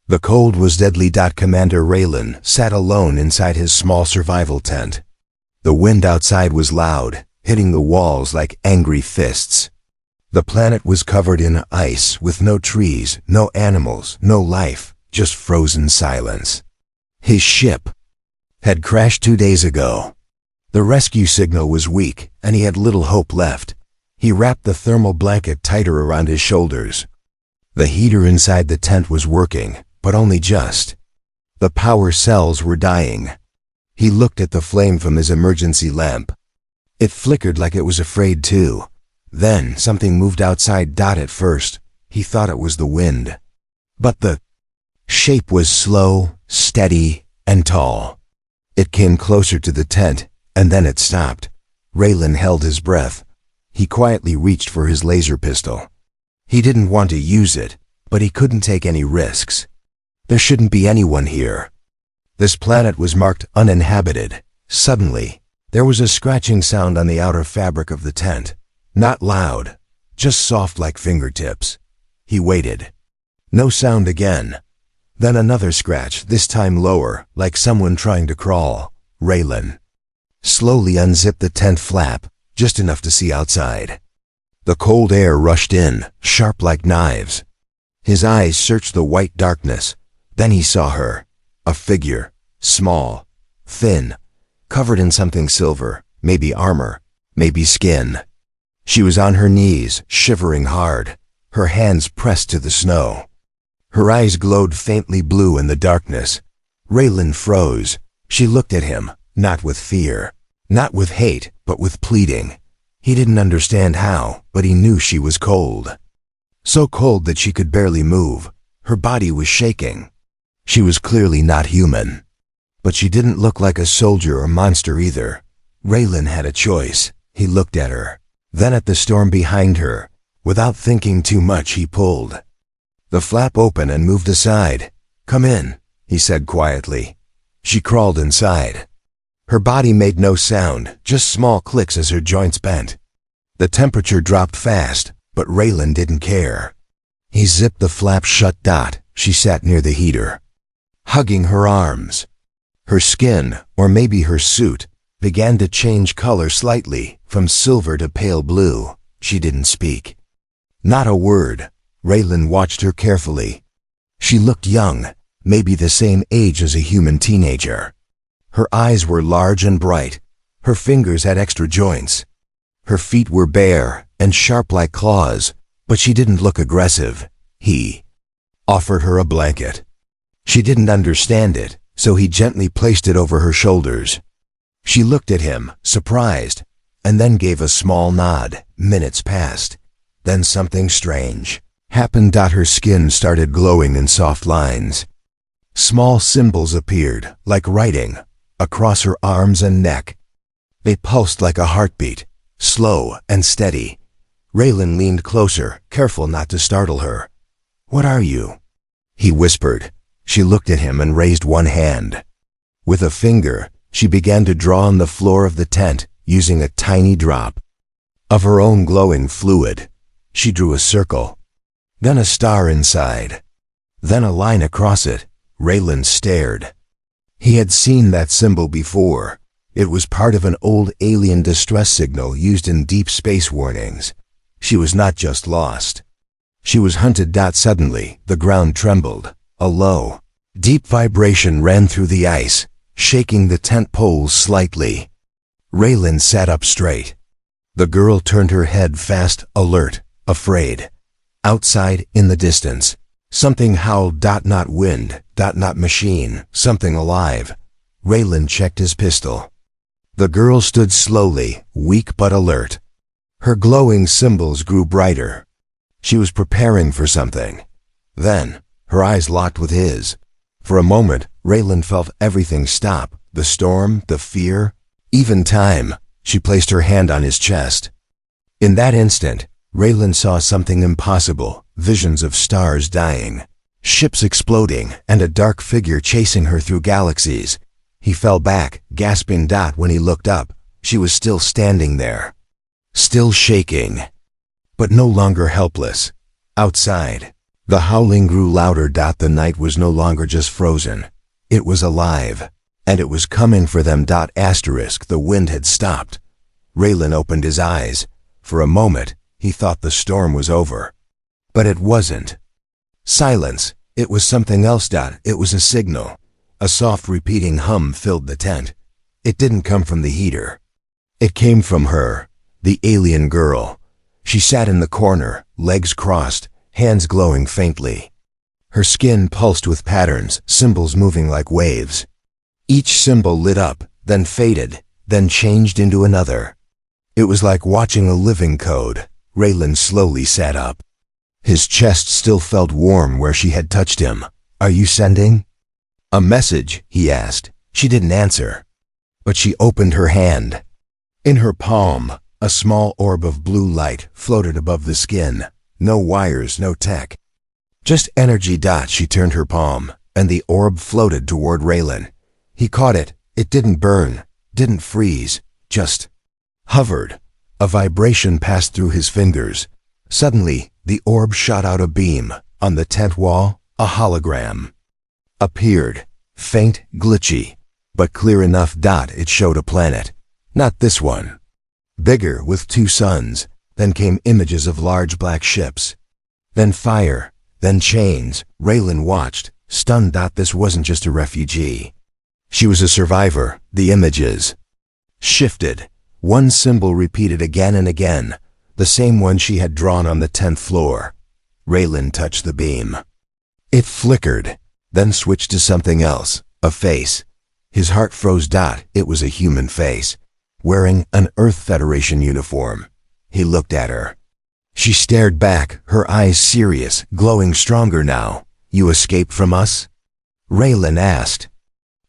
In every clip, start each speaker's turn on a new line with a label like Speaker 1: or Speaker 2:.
Speaker 1: The cold was deadly. Commander Raylan sat alone inside his small survival tent. The wind outside was loud, hitting the walls like angry fists. The planet was covered in ice with no trees, no animals, no life, just frozen silence. His ship had crashed 2 days ago. The rescue signal was weak, and he had little hope left. He wrapped the thermal blanket tighter around his shoulders. The heater inside the tent was working, but only just. The power cells were dying. He looked at the flame from his emergency lamp. It flickered like it was afraid too. Then something moved outside. At first, he thought it was the wind. But the shape was slow, steady, and tall. It came closer to the tent, and then it stopped. Raylan held his breath. He quietly reached for his laser pistol. He didn't want to use it, but he couldn't take any risks. There shouldn't be anyone here. This planet was marked uninhabited. Suddenly, there was a scratching sound on the outer fabric of the tent. Not loud, just soft like fingertips. He waited. No sound again. Then another scratch, this time lower, like someone trying to crawl. Raylan slowly unzipped the tent flap, just enough to see outside. The cold air rushed in, sharp like knives. His eyes searched the white darkness. Then he saw her, a figure, small, thin, covered in something silver, maybe armor, maybe skin. She was on her knees, shivering hard, her hands pressed to the snow. Her eyes glowed faintly blue in the darkness. Raylan froze. She looked at him, not with fear, not with hate, but with pleading. He didn't understand how, but he knew she was cold. So cold that she could barely move. Her body was shaking. She was clearly not human. But she didn't look like a soldier or monster either. Raylan had a choice. He looked at her, then at the storm behind her. Without thinking too much, he pulled. The flap opened and moved aside. "Come in," he said quietly. She crawled inside. Her body made no sound, just small clicks as her joints bent. The temperature dropped fast, but Raylan didn't care. He zipped the flap shut. She sat near the heater, hugging her arms. Her skin, or maybe her suit, began to change color slightly, from silver to pale blue. She didn't speak. Not a word. Raylan watched her carefully. She looked young, maybe the same age as a human teenager. Her eyes were large and bright. Her fingers had extra joints. Her feet were bare and sharp like claws, but she didn't look aggressive. He offered her a blanket. She didn't understand it, so he gently placed it over her shoulders. She looked at him, surprised, and then gave a small nod. Minutes passed. Then something strange happened. Her skin started glowing in soft lines. Small symbols appeared, like writing, across her arms and neck. They pulsed like a heartbeat, slow and steady. Raylan leaned closer, careful not to startle her. "What are you?" he whispered. She looked at him and raised one hand. With a finger, she began to draw on the floor of the tent, using a tiny drop of her own glowing fluid. She drew a circle, then a star inside, then a line across it. Raylan stared. He had seen that symbol before. It was part of an old alien distress signal used in deep space warnings. She was not just lost. She was hunted. Suddenly, the ground trembled. A low, deep vibration ran through the ice, shaking the tent poles slightly. Raylan sat up straight. The girl turned her head fast, alert, afraid. Outside, in the distance, something howled. Not wind, not machine, something alive. Raylan checked his pistol. The girl stood slowly, weak but alert. Her glowing symbols grew brighter. She was preparing for something. Then, her eyes locked with his. For a moment, Raylan felt everything stop. The storm, the fear, even time. She placed her hand on his chest. In that instant, Raylan saw something impossible. Visions of stars dying, ships exploding, and a dark figure chasing her through galaxies. He fell back, gasping. When he looked up, she was still standing there. Still shaking, but no longer helpless. Outside, The howling grew louder. The night was no longer just frozen. It was alive. And it was coming for them. The wind had stopped. Raylan opened his eyes. For a moment, he thought the storm was over. But it wasn't. Silence. It was something else. It was a signal. A soft repeating hum filled the tent. It didn't come from the heater. It came from her, the alien girl. She sat in the corner, legs crossed, hands glowing faintly. Her skin pulsed with patterns, symbols moving like waves. Each symbol lit up, then faded, then changed into another. It was like watching a living code. Raylan slowly sat up. His chest still felt warm where she had touched him. "Are you sending?" "A message," he asked. She didn't answer. But she opened her hand. In her palm, a small orb of blue light floated above the skin. No wires, no tech. Just energy. She turned her palm, and the orb floated toward Raylan. He caught it. It didn't burn, didn't freeze, just hovered. A vibration passed through his fingers. Suddenly, the orb shot out a beam. On the tent wall, a hologram appeared, faint, glitchy, but clear enough. It showed a planet. Not this one. Bigger, with 2 suns. Then came images of large black ships. Then fire. Then chains. Raylan watched, stunned. This wasn't just a refugee. She was a survivor. The images shifted. One symbol repeated again and again, the same one she had drawn on the 10th floor. Raylan touched the beam. It flickered, then switched to something else, a face. His heart froze. It was a human face, wearing an Earth Federation uniform. He looked at her. She stared back, her eyes serious, glowing stronger now. "You escaped from us?" Raylan asked.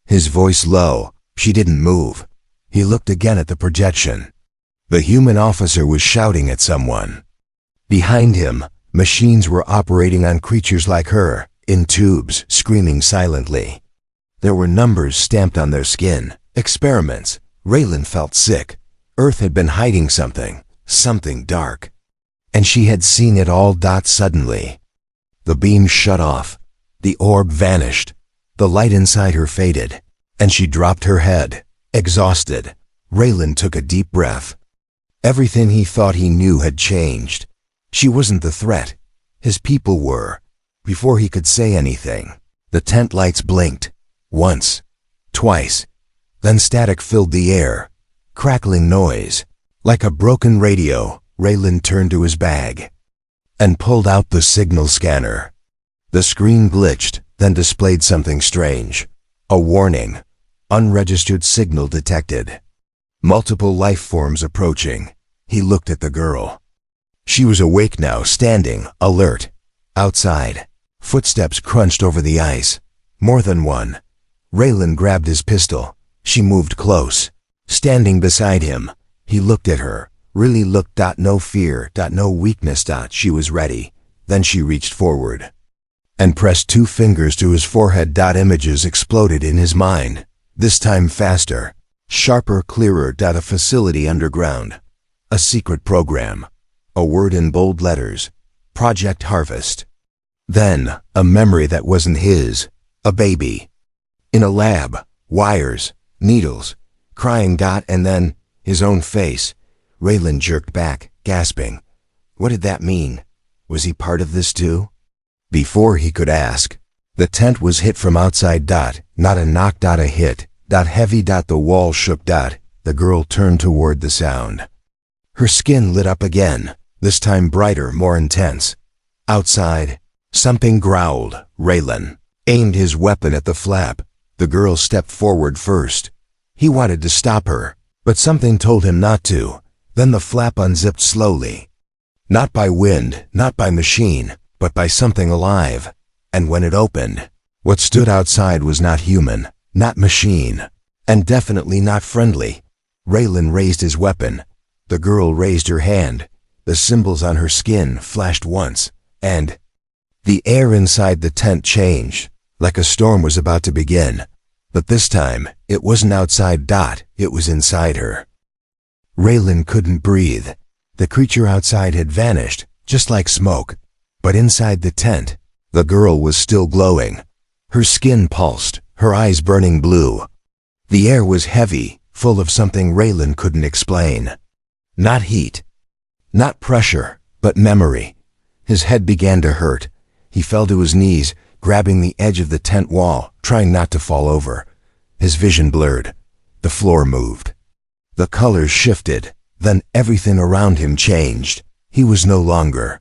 Speaker 1: His voice low. She didn't move. He looked again at the projection. The human officer was shouting at someone. Behind him, machines were operating on creatures like her, in tubes, screaming silently. There were numbers stamped on their skin. Experiments. Raylan felt sick. Earth had been hiding something dark. And she had seen it all. Suddenly, the beam shut off. The orb vanished. The light inside her faded, and she dropped her head, exhausted. Raylan took a deep breath. Everything he thought he knew had changed. She wasn't the threat. His people were. Before he could say anything, the tent lights blinked. Once, twice. Then static filled the air. Crackling noise. Like a broken radio, Raylan turned to his bag and pulled out the signal scanner. The screen glitched, then displayed something strange. A warning. Unregistered signal detected. Multiple life forms approaching. He looked at the girl. She was awake now, standing, alert. Outside, footsteps crunched over the ice. More than one. Raylan grabbed his pistol. She moved close. Standing beside him, he looked at her. Really looked. No fear. No weakness. She was ready. Then she reached forward and pressed 2 fingers to his forehead. Images exploded in his mind. This time faster. Sharper, clearer. A facility underground. A secret program. A word in bold letters. Project Harvest. Then, a memory that wasn't his. A baby. In a lab. Wires. Needles. Crying. And then, his own face. Raylan jerked back, gasping. What did that mean? Was he part of this too? Before he could ask, the tent was hit from outside. Not a knock. A hit. Heavy. The wall shook. The girl turned toward the sound. Her skin lit up again, this time brighter, more intense. Outside, something growled. Raylan aimed his weapon at the flap. The girl stepped forward first. He wanted to stop her, but something told him not to. Then the flap unzipped slowly. Not by wind, not by machine, but by something alive. And when it opened, what stood outside was not human, not machine, and definitely not friendly. Raylan raised his weapon. The girl raised her hand. The symbols on her skin flashed once, and the air inside the tent changed, like a storm was about to begin. But this time, it wasn't outside. It was inside her. Raylan couldn't breathe. The creature outside had vanished, just like smoke. But inside the tent, The girl was still glowing. Her skin pulsed, her eyes burning blue. The air was heavy, full of something Raylan couldn't explain. Not heat, not pressure, but memory. His head began to hurt. He fell to his knees, grabbing the edge of the tent wall, trying not to fall over. His vision blurred. The floor moved. The colors shifted. Then everything around him changed. He was no longer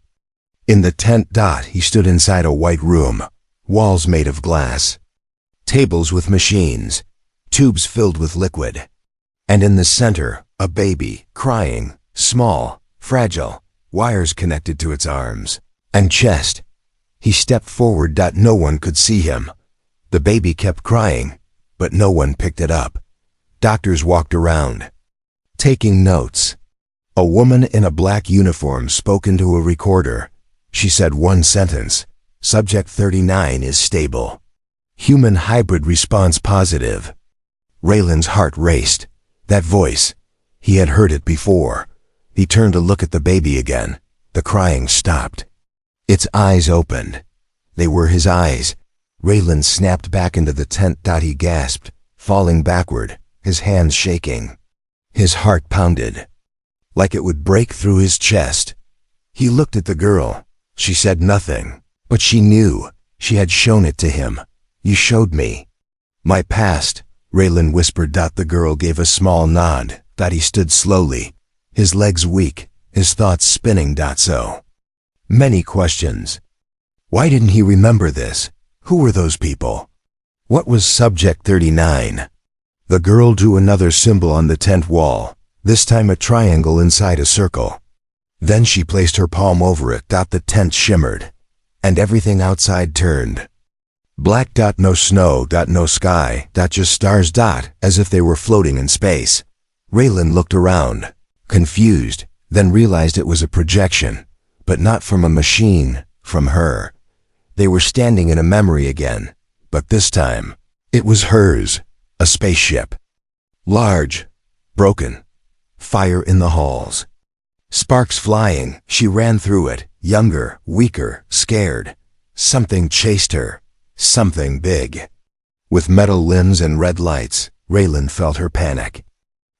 Speaker 1: in the tent. He stood inside a white room. Walls made of glass. Tables with machines. Tubes filled with liquid. And in the center, a baby, crying, small, fragile, wires connected to its arms and chest. He stepped forward. No one could see him. The baby kept crying, but no one picked it up. Doctors walked around, taking notes. A woman in a black uniform spoke into a recorder. She said one sentence: Subject 39 is stable. Human hybrid response positive. Raylan's heart raced. That voice, he had heard it before. He turned to look at the baby again. The crying stopped. Its eyes opened. They were his eyes. Raylan snapped back into the tent. He gasped, falling backward, his hands shaking. His heart pounded, like it would break through his chest. He looked at the girl. She said nothing, but she knew. She had shown it to him. You showed me my past, Raylan whispered. The girl gave a small nod. He stood slowly, his legs weak, his thoughts spinning. So many questions. Why didn't he remember this? Who were those people? What was Subject 39? The girl drew another symbol on the tent wall, this time a triangle inside a circle. Then she placed her palm over it. The tent shimmered, and everything outside turned black. No snow. No sky. Just stars. As if they were floating in space. Raylan looked around, confused, then realized it was a projection, but not from a machine, from her. They were standing in a memory again, but this time, it was hers, a spaceship. Large, broken, fire in the halls. Sparks flying. She ran through it, younger, weaker, scared. Something chased her, something big. With metal limbs and red lights, Raylan felt her panic.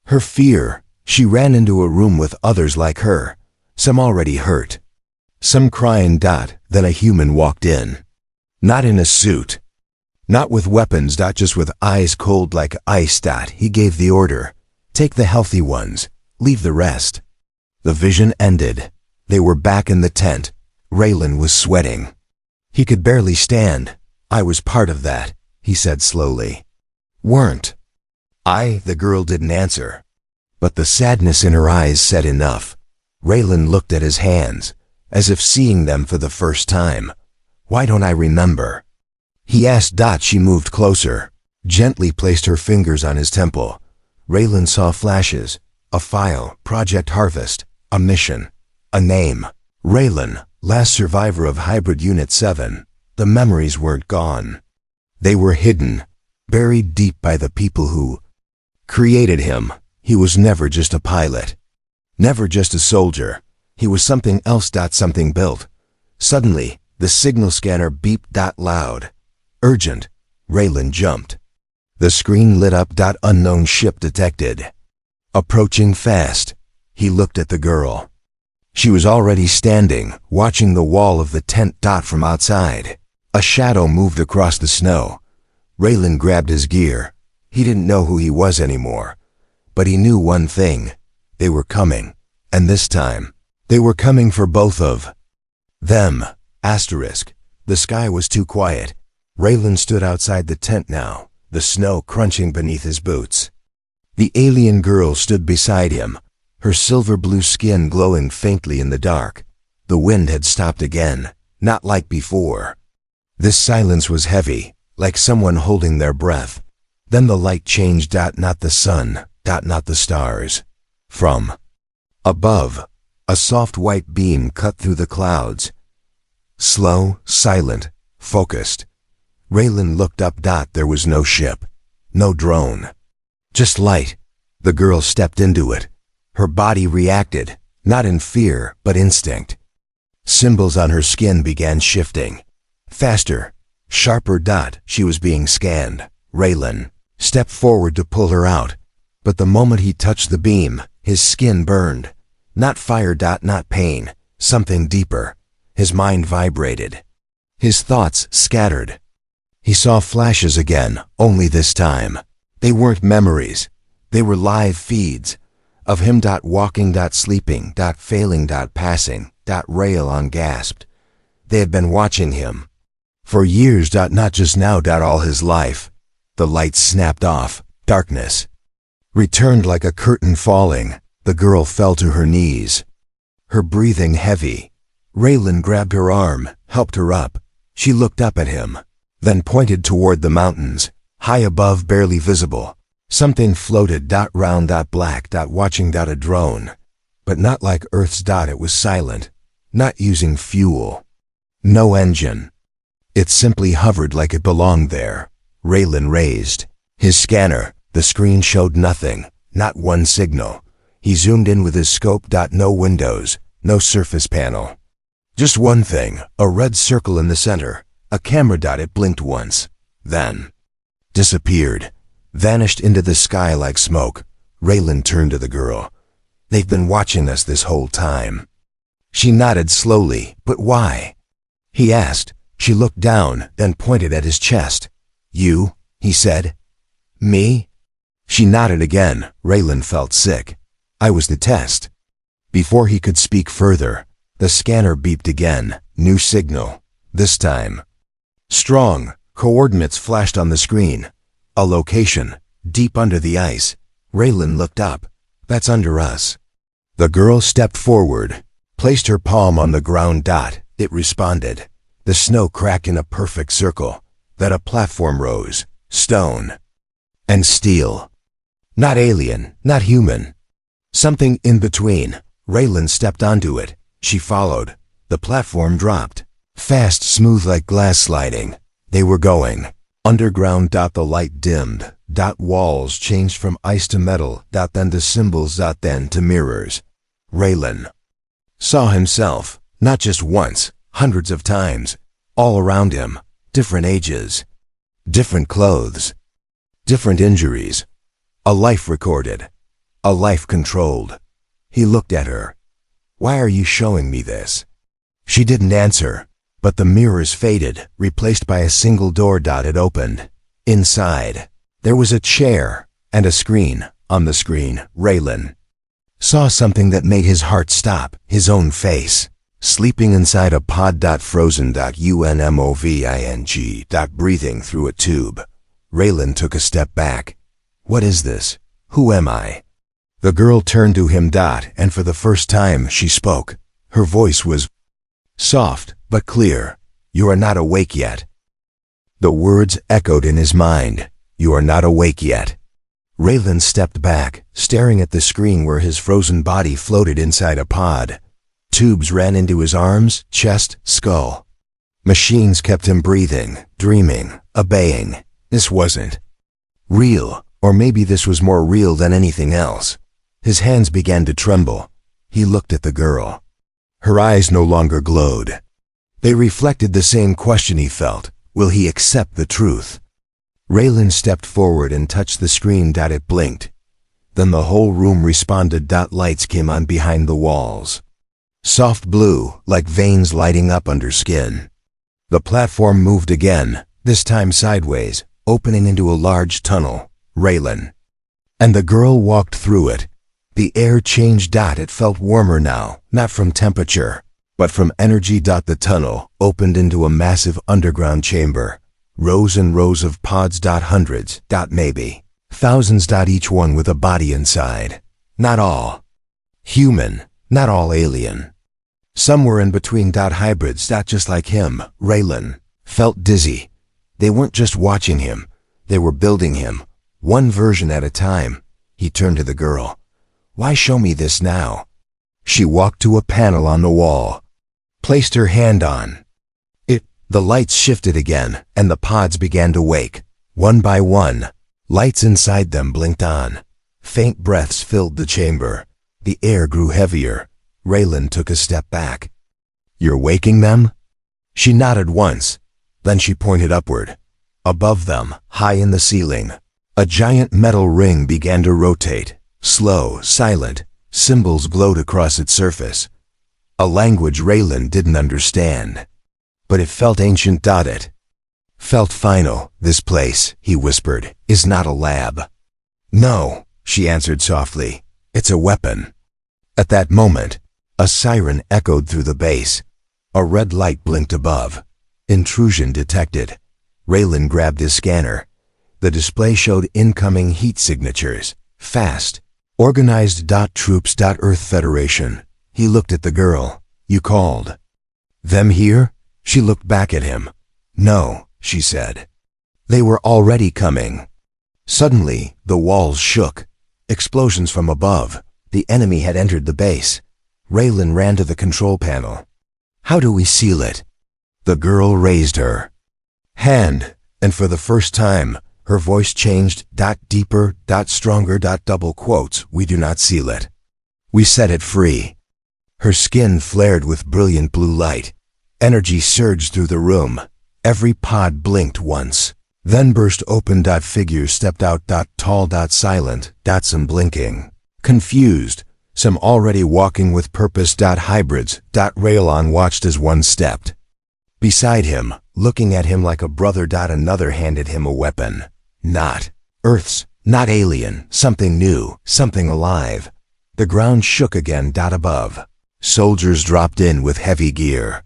Speaker 1: Her fear. She ran into a room with others like her, some already hurt, some crying. Then a human walked in. Not in a suit, not with weapons. Just with eyes cold like ice. He gave the order: take the healthy ones, leave the rest. The vision ended. They were back in the tent. Raylan was sweating. He could barely stand. I was part of that, he said slowly. Weren't I? The girl didn't answer, but the sadness in her eyes said enough. Raylan looked at his hands, as if seeing them for the first time. Why don't I remember? He asked. She moved closer, gently placed her fingers on his temple. Raylan saw flashes: a file, Project Harvest, a mission, a name. Raylan, last survivor of Hybrid Unit 7. The memories weren't gone. They were hidden, buried deep by the people who created him. He was never just a pilot, never just a soldier. He was something else. Something built. Suddenly, the signal scanner beeped. Loud. Urgent. Raylan jumped. The screen lit up. Unknown ship detected. Approaching fast. He looked at the girl. She was already standing, watching the wall of the tent. From outside, a shadow moved across the snow. Raylan grabbed his gear. He didn't know who he was anymore, but he knew one thing: they were coming, and this time, they were coming for both of them. Asterisk. The sky was too quiet. Raylan stood outside the tent now, the snow crunching beneath his boots. The alien girl stood beside him, her silver blue skin glowing faintly in the dark. The wind had stopped again, not like before. This silence was heavy, like someone holding their breath. Then the light changed. Not the sun, not the stars. From above, a soft white beam cut through the clouds. Slow, silent, focused. Raylan looked up. There was no ship, no drone, just light. The girl stepped into it. Her body reacted, not in fear, but instinct. Symbols on her skin began shifting. Faster. Sharper. She was being scanned. Raylan stepped forward to pull her out, but the moment he touched the beam, his skin burned. Not fire. Not pain. Something deeper. His mind vibrated. His thoughts scattered. He saw flashes again, only this time. They weren't memories. They were live feeds of him. Walking. Sleeping. Failing. Passing. Rail gasped. They had been watching him for years. Not just now. All his life. The lights snapped off. Darkness returned like a curtain falling. The girl fell to her knees, her breathing heavy. Raylan grabbed her arm, helped her up. She looked up at him, then pointed toward the mountains, high above, barely visible. Something floated. Round. Black. Watching. A drone. But not like Earth's. It was silent, not using fuel. No engine. It simply hovered like it belonged there. Raylan raised his scanner. The screen showed nothing, not one signal. He zoomed in with his scope. No windows, no surface panel. Just one thing, a red circle in the center. A camera. It blinked once, then disappeared, vanished into the sky like smoke. Raylan turned to the girl. They've been watching us this whole time. She nodded slowly. But why? He asked. She looked down, then pointed at his chest. You, he said. Me? She nodded again. Raylan felt sick. I was the test. Before he could speak further, the scanner beeped again. New signal. This time strong. Coordinates flashed on the screen. A location, deep under the ice. Raylan looked up. That's under us. The girl stepped forward, placed her palm on the ground. It responded. The snow cracked in a perfect circle. Then a platform rose. Stone and steel. Not alien, not human. Something in between. Raylan stepped onto it. She followed. The platform dropped. Fast, smooth like glass sliding. They were going underground. The light dimmed. Walls changed from ice to metal. Then to symbols. Then to mirrors. Raylan saw himself, not just once, hundreds of times, all around him. Different ages, different clothes, different injuries. A life recorded, a life controlled. He looked at her. Why are you showing me this? She didn't answer, but the mirrors faded, replaced by a single door. It opened. Inside, there was a chair and a screen. On the screen, Raylan saw something that made his heart stop. His own face, sleeping inside a pod. Frozen. Unmoving. Breathing through a tube. Raylan took a step back. What is this? Who am I? The girl turned to him. And for the first time she spoke. Her voice was soft but clear. You are not awake yet. The words echoed in his mind. You are not awake yet. Raylan stepped back, staring at the screen where his frozen body floated inside a pod. Tubes ran into his arms, chest, skull. Machines kept him breathing, dreaming, obeying. This wasn't real, or maybe this was more real than anything else. His hands began to tremble. He looked at the girl. Her eyes no longer glowed. They reflected the same question he felt. Will he accept the truth? Raylan stepped forward and touched the screen. It blinked. Then the whole room responded. Lights came on behind the walls. Soft blue, like veins lighting up under skin. The platform moved again, this time sideways, opening into a large tunnel. Raylan and the girl walked through it. The air changed. It felt warmer now, not from temperature, but from energy. The tunnel opened into a massive underground chamber. Rows and rows of pods. Hundreds. Maybe thousands. Each one with a body inside. Not all human, not all alien. Some were in between. Hybrids. Just like him. Raylan felt dizzy. They weren't just watching him. They were building him, one version at a time. He turned to the girl. Why show me this now? She walked to a panel on the wall, placed her hand on it. The lights shifted again, and the pods began to wake. One by one, lights inside them blinked on. Faint breaths filled the chamber. The air grew heavier. Raylan took a step back. You're waking them? She nodded once, Then she pointed upward. Above them, high in the ceiling, a giant metal ring began to rotate. Slow, silent, symbols glowed across its surface. A language Raylan didn't understand. But it felt ancient. It felt final. This place, he whispered, is not a lab. No, she answered softly. It's a weapon. At that moment, a siren echoed through the base. A red light blinked above. Intrusion detected. Raylan grabbed his scanner. The display showed incoming heat signatures. Fast. Organized. Troops. Earth Federation. He looked at the girl. You called them here? She looked back at him. No, she said. They were already coming. Suddenly, the walls shook. Explosions from above. The enemy had entered the base. Raylan ran to the control panel. How do we seal it? The girl raised her hand, and for the first time, her voice changed. Deeper. Stronger. Double quotes. We do not seal it. We set it free. Her skin flared with brilliant blue light. Energy surged through the room. Every pod blinked once, then burst open. Figures stepped out. Tall. Silent. Some blinking. Confused. Some already walking with purpose. Hybrids. Raylon watched as one stepped beside him, looking at him like a brother. Another handed him a weapon. Not Earth's, not alien, something new, something alive. The ground shook again. Above, soldiers dropped in with heavy gear,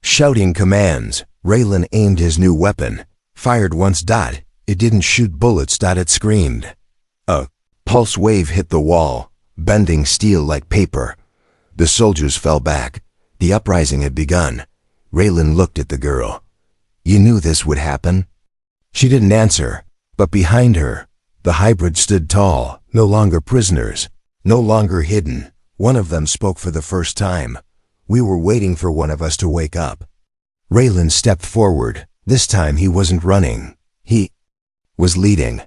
Speaker 1: shouting commands. Raylan aimed his new weapon, fired once. It didn't shoot bullets. It screamed. A pulse wave hit the wall, bending steel like paper. The soldiers fell back. The uprising had begun. Raylan looked at the girl. You knew this would happen? She didn't answer, but behind her, the hybrids stood tall, no longer prisoners, no longer hidden. One of them spoke for the first time. We were waiting for one of us to wake up. Raylan stepped forward. This time he wasn't running. He was leading.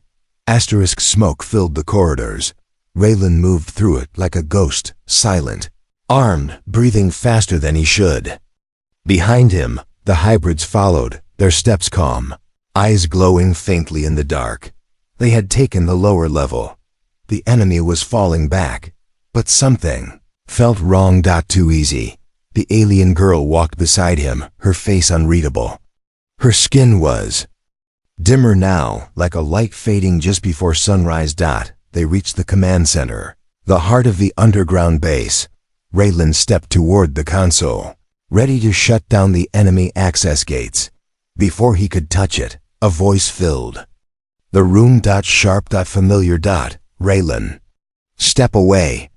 Speaker 1: Asterisk smoke filled the corridors. Raylan moved through it like a ghost, silent, armed, breathing faster than he should. Behind him, the hybrids followed, their steps calm, eyes glowing faintly in the dark. They had taken the lower level. The enemy was falling back, but something felt wrong. Too easy. The alien girl walked beside him, her face unreadable. Her skin was dimmer now, like a light fading just before sunrise. They reached the command center, the heart of the underground base. Raylan stepped toward the console, ready to shut down the enemy access gates. Before he could touch it, a voice filled the room. Sharp. Familiar. Raylan. Step away.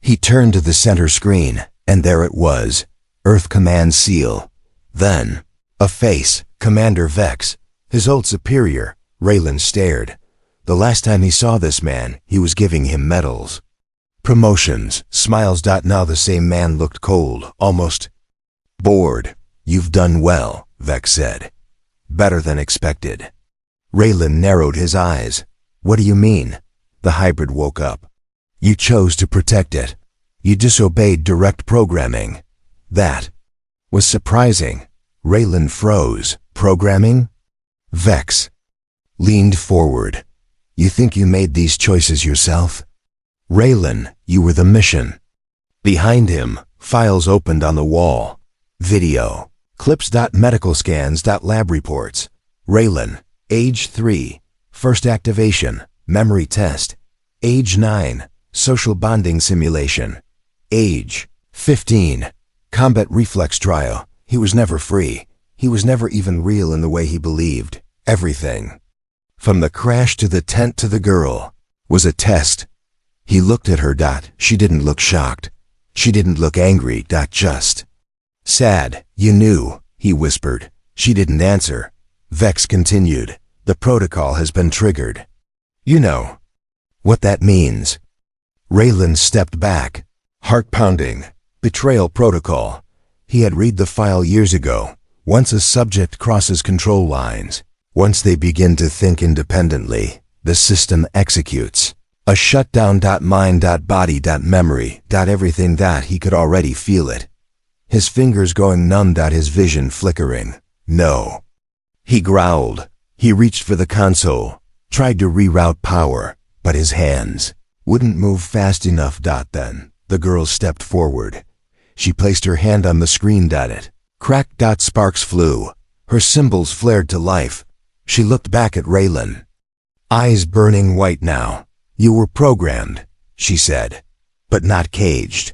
Speaker 1: He turned to the center screen, and there it was. Earth Command Seal. Then, a face. Commander Vex. His old superior. Raylan stared. The last time he saw this man, he was giving him medals, promotions, smiles. Now the same man looked cold, almost bored. You've done well, Vex said. Better than expected. Raylan narrowed his eyes. What do you mean? The hybrid woke up. You chose to protect it. You disobeyed direct programming. That was surprising. Raylan froze. Programming? Vex leaned forward. You think you made these choices yourself? Raylan, you were the mission. Behind him, files opened on the wall. Video. Clips. Medical scans. Lab reports. Raylan, age 3, first activation, memory test. Age 9, social bonding simulation. Age 15, combat reflex trial. He was never free. He was never even real in the way he believed. Everything, from the crash to the tent to the girl, was a test. He looked at her. She didn't look shocked. She didn't look angry. Just sad. You knew, he whispered. She didn't answer. Vex continued. The protocol has been triggered. You know what that means. Raylan stepped back, heart pounding. Betrayal protocol. He had read the file years ago. Once a subject crosses control lines, once they begin to think independently, the system executes a shutdown. Mind. Body. Memory. Everything. He could already feel it. His fingers going numb. His vision flickering. No. He growled. He reached for the console, tried to reroute power, but his hands wouldn't move fast enough. Then the girl stepped forward. She placed her hand on the screen. It cracked. Sparks flew. Her symbols flared to life. She looked back at Raylan. Eyes burning white now. You were programmed, she said, but not caged.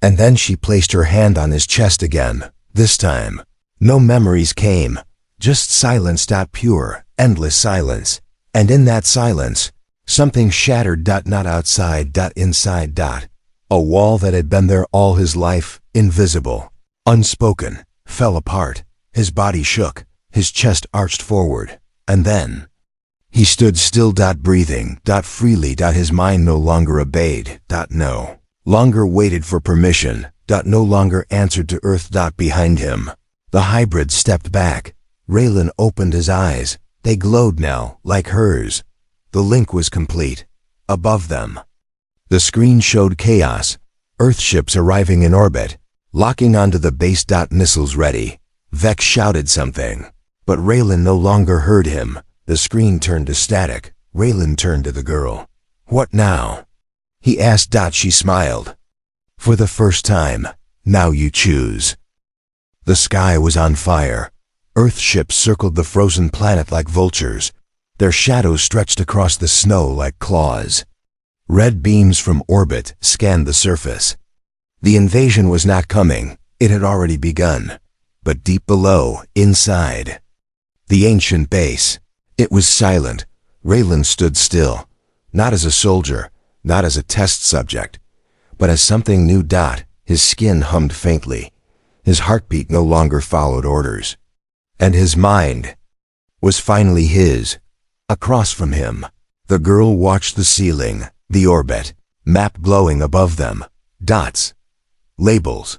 Speaker 1: And then she placed her hand on his chest again. This time, no memories came, just silence. Pure, endless silence. And in that silence, something shattered. Not outside. Inside. A wall that had been there all his life, invisible, unspoken, fell apart. His body shook, his chest arched forward, and then he stood still. Breathing. Freely. His mind no longer obeyed. No longer waited for permission. No longer answered to Earth. Behind him, the hybrid stepped back. Raylan opened his eyes. They glowed now, like hers. The link was complete. Above them, the screen showed chaos. Earthships arriving in orbit, locking onto the base. Missiles ready. Vex shouted something, but Raylan no longer heard him. The screen turned to static. Raylan turned to the girl. What now? He asked. She smiled. For the first time, now you choose. The sky was on fire. Earthships circled the frozen planet like vultures. Their shadows stretched across the snow like claws. Red beams from orbit scanned the surface. The invasion was not coming. It had already begun. But deep below, inside the ancient base, it was silent. Raylan stood still, not as a soldier, not as a test subject, but as something new. His skin hummed faintly. His heartbeat no longer followed orders. And his mind was finally his. Across from him, the girl watched the ceiling, the orbit, map glowing above them. Dots, labels,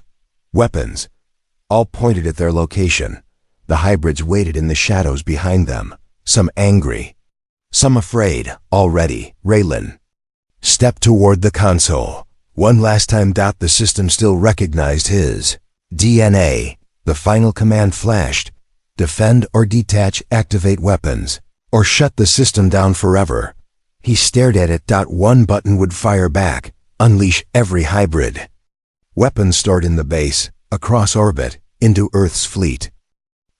Speaker 1: weapons, all pointed at their location. The hybrids waited in the shadows behind them, some angry, some afraid. Already, Raylan stepped toward the console. One last time. The system still recognized his DNA. The final command flashed. Defend or detach, activate weapons, or shut the system down forever. He stared at it. One button would fire back, unleash every hybrid. Weapons stored in the base, across orbit, into Earth's fleet.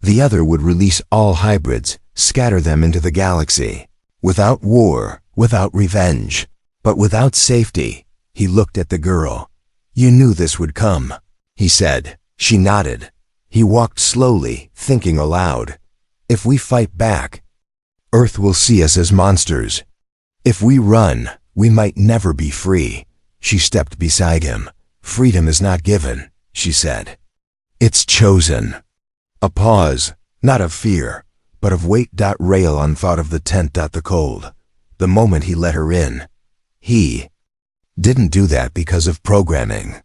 Speaker 1: The other would release all hybrids, scatter them into the galaxy. Without war, without revenge, but without safety. He looked at the girl. You knew this would come, he said. She nodded. He walked slowly, thinking aloud. If we fight back, Earth will see us as monsters. If we run, we might never be free. She stepped beside him. Freedom is not given, she said. It's chosen. A pause, not of fear, but of weight. Raylan thought of the tent. The cold. The moment he let her in. He didn't do that because of programming.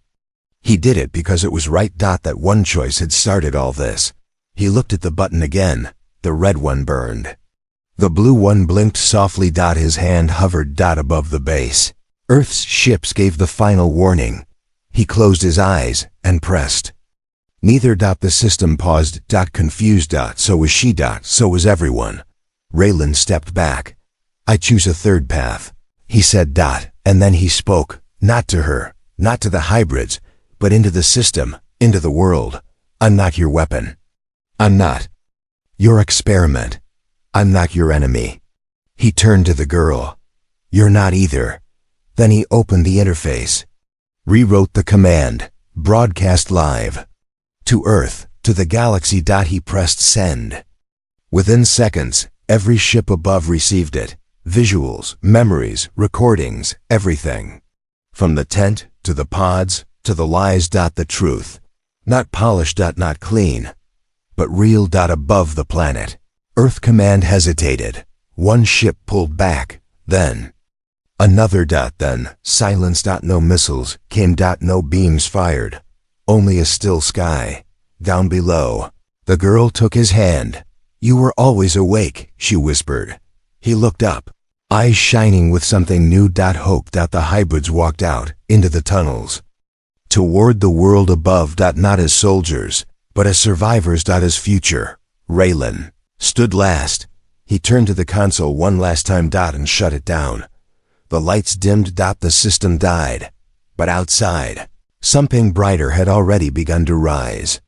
Speaker 1: He did it because it was right. That one choice had started all this. He looked at the button again. The red one burned. The blue one blinked softly. His hand hovered above the base. Earth's ships gave the final warning. He closed his eyes and pressed. Neither. The system paused. Confused. So was she. So was everyone. Raylan stepped back. I choose a third path, he said. And then he spoke, not to her, not to the hybrids, but into the system, into the world. I'm not your weapon. I'm not your experiment. I'm not your enemy. He turned to the girl. You're not either. Then he opened the interface, rewrote the command, broadcast live. To Earth, to the galaxy. He pressed send. Within seconds, every ship above received it. Visuals, memories, recordings, everything. From the tent, to the pods, to the lies. The truth. Not polished. Not clean, but real. Above the planet. Earth command hesitated. One ship pulled back. Then another. Then silence. No missiles came. No beams fired. Only a still sky. Down below, the girl took his hand. You were always awake, she whispered. He looked up, eyes shining with something new. Hope. The hybrids walked out, into the tunnels. Toward the world above. Not as soldiers, but as survivors. As future. Raylan stood last. He turned to the console one last time and shut it down. The lights dimmed. The system died. But outside, something brighter had already begun to rise.